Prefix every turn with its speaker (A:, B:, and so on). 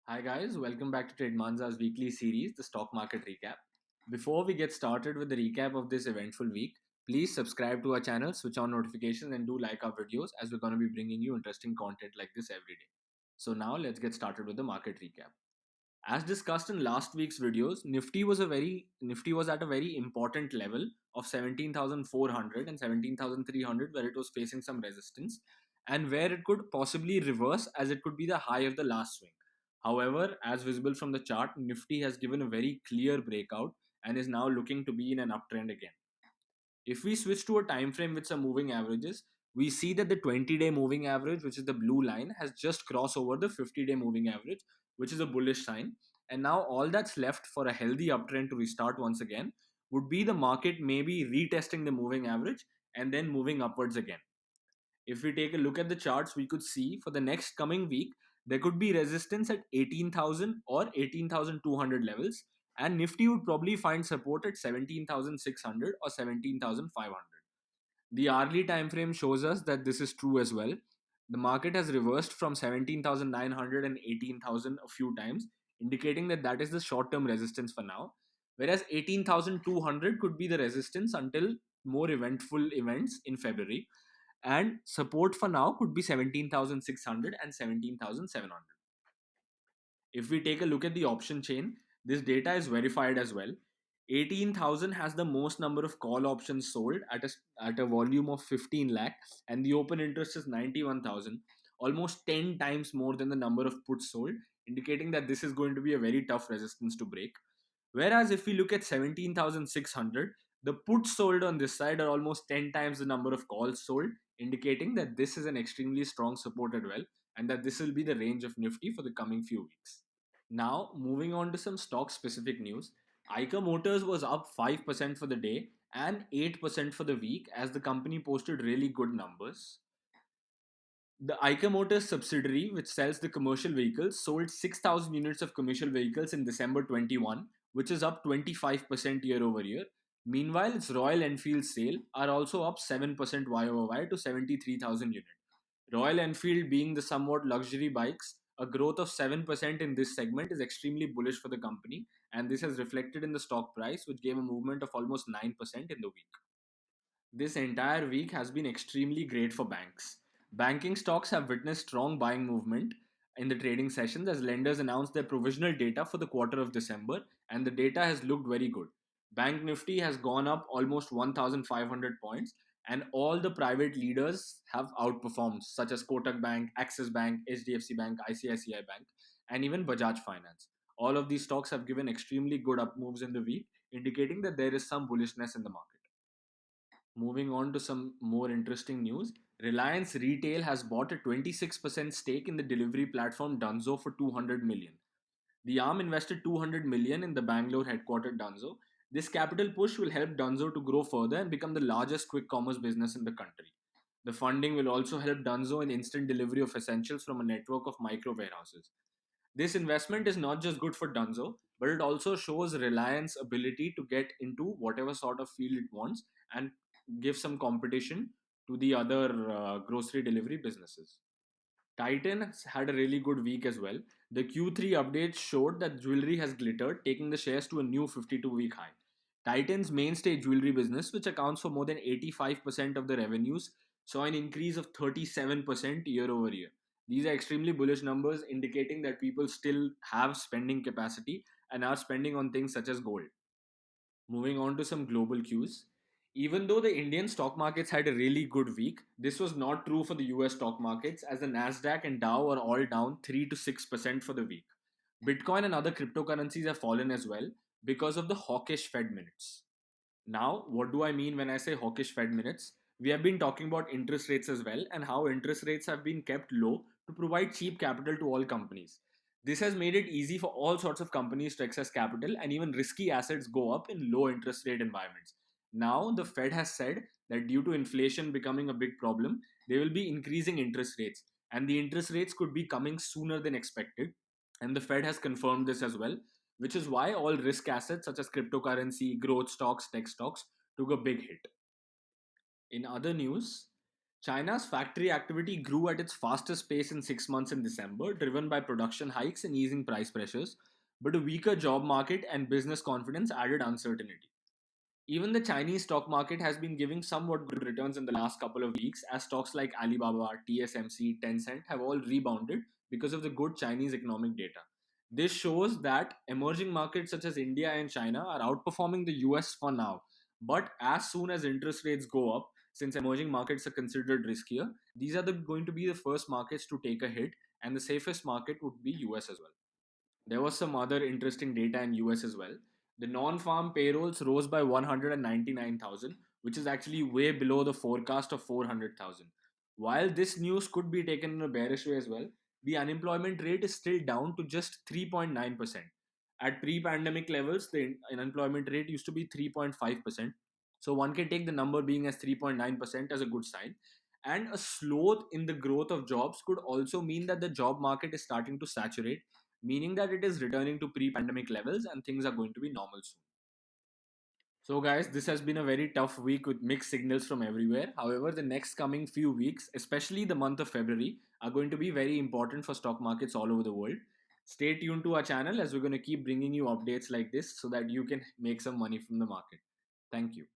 A: Hi guys, welcome back to Trade Manza's weekly series, the stock market recap. Before we get started with the recap of this eventful week, please subscribe to our channel, switch on notifications, and do like our videos as we're going to be bringing you interesting content like this every day. So now let's get started with the market recap. As discussed in last week's videos, Nifty was at a very important level of 17,400 and 17,300 where it was facing some resistance and where it could possibly reverse as it could be the high of the last swing. However, as visible from the chart, Nifty has given a very clear breakout and is now looking to be in an uptrend again. If we switch to a time frame with some moving averages, we see that the 20-day moving average, which is the blue line, has just crossed over the 50-day moving average, which is a bullish sign. And now all that's left for a healthy uptrend to restart once again would be the market maybe retesting the moving average and then moving upwards again. If we take a look at the charts, we could see for the next coming week, there could be resistance at 18,000 or 18,200 levels, and Nifty would probably find support at 17,600 or 17,500. The hourly time frame shows us that this is true as well. The market has reversed from 17,900 and 18,000 a few times, indicating that that is the short term resistance for now. Whereas 18,200 could be the resistance until more eventful events in February. And support for now could be 17,600 and 17,700. If we take a look at the option chain, this data is verified as well. 18,000 has the most number of call options sold at a volume of 15 lakh, and the open interest is 91,000, almost 10 times more than the number of puts sold, indicating that this is going to be a very tough resistance to break. Whereas if we look at 17,600, the puts sold on this side are almost 10 times the number of calls sold, indicating that this is an extremely strong support as well, and that this will be the range of Nifty for the coming few weeks. Now, moving on to some stock specific news. Eicher Motors was up 5% for the day and 8% for the week as the company posted really good numbers. The Eicher Motors subsidiary, which sells the commercial vehicles, sold 6,000 units of commercial vehicles in December 21, which is up 25% year over year. Meanwhile, its Royal Enfield sale are also up 7% YoY to 73,000 units. Royal Enfield being the somewhat luxury bikes, a growth of 7% in this segment is extremely bullish for the company, and this has reflected in the stock price, which gave a movement of almost 9% in the week. This entire week has been extremely great for banks. Banking stocks have witnessed strong buying movement in the trading sessions as lenders announced their provisional data for the quarter of December, and the data has looked very good. Bank Nifty has gone up almost 1,500 points, and all the private leaders have outperformed, such as Kotak Bank, Axis Bank, HDFC Bank, ICICI Bank, and even Bajaj Finance. All of these stocks have given extremely good up moves in the week, indicating that there is some bullishness in the market. Moving on to some more interesting news, Reliance Retail has bought a 26% stake in the delivery platform Dunzo for 200 million. The arm invested 200 million in the Bangalore headquartered Dunzo. This capital push will help Dunzo to grow further and become the largest quick commerce business in the country. The funding will also help Dunzo in instant delivery of essentials from a network of micro warehouses. This investment is not just good for Dunzo, but it also shows Reliance's ability to get into whatever sort of field it wants and give some competition to the other grocery delivery businesses. Titan has had a really good week as well. The Q3 update showed that jewelry has glittered, taking the shares to a new 52-week high. Titan's mainstay jewelry business, which accounts for more than 85% of the revenues, saw an increase of 37% year over year. These are extremely bullish numbers, indicating that people still have spending capacity and are spending on things such as gold. Moving on to some global cues. Even though the Indian stock markets had a really good week, this was not true for the US stock markets as the Nasdaq and Dow are all down 3 to 6% for the week. Bitcoin and other cryptocurrencies have fallen as well because of the hawkish Fed minutes. Now, what do I mean when I say hawkish Fed minutes? We have been talking about interest rates as well and how interest rates have been kept low to provide cheap capital to all companies. This has made it easy for all sorts of companies to access capital and even risky assets go up in low interest rate environments. Now, the Fed has said that due to inflation becoming a big problem, they will be increasing interest rates and the interest rates could be coming sooner than expected. And the Fed has confirmed this as well, which is why all risk assets such as cryptocurrency, growth stocks, tech stocks took a big hit. In other news, China's factory activity grew at its fastest pace in 6 months in December, driven by production hikes and easing price pressures, but a weaker job market and business confidence added uncertainty. Even the Chinese stock market has been giving somewhat good returns in the last couple of weeks, as stocks like Alibaba, TSMC, Tencent have all rebounded because of the good Chinese economic data. This shows that emerging markets such as India and China are outperforming the US for now. But as soon as interest rates go up, since emerging markets are considered riskier, these are going to be the first markets to take a hit, and the safest market would be US as well. There was some other interesting data in US as well. The non-farm payrolls rose by 199,000, which is actually way below the forecast of 400,000. While this news could be taken in a bearish way as well, the unemployment rate is still down to just 3.9%. At pre-pandemic levels, the unemployment rate used to be 3.5%. So one can take the number being as 3.9% as a good sign. And a slow in the growth of jobs could also mean that the job market is starting to saturate, meaning that it is returning to pre pandemic levels and things are going to be normal soon. So, guys, this has been a very tough week with mixed signals from everywhere. However, the next coming few weeks, especially the month of February, are going to be very important for stock markets all over the world. Stay tuned to our channel as we're going to keep bringing you updates like this so that you can make some money from the market. Thank you.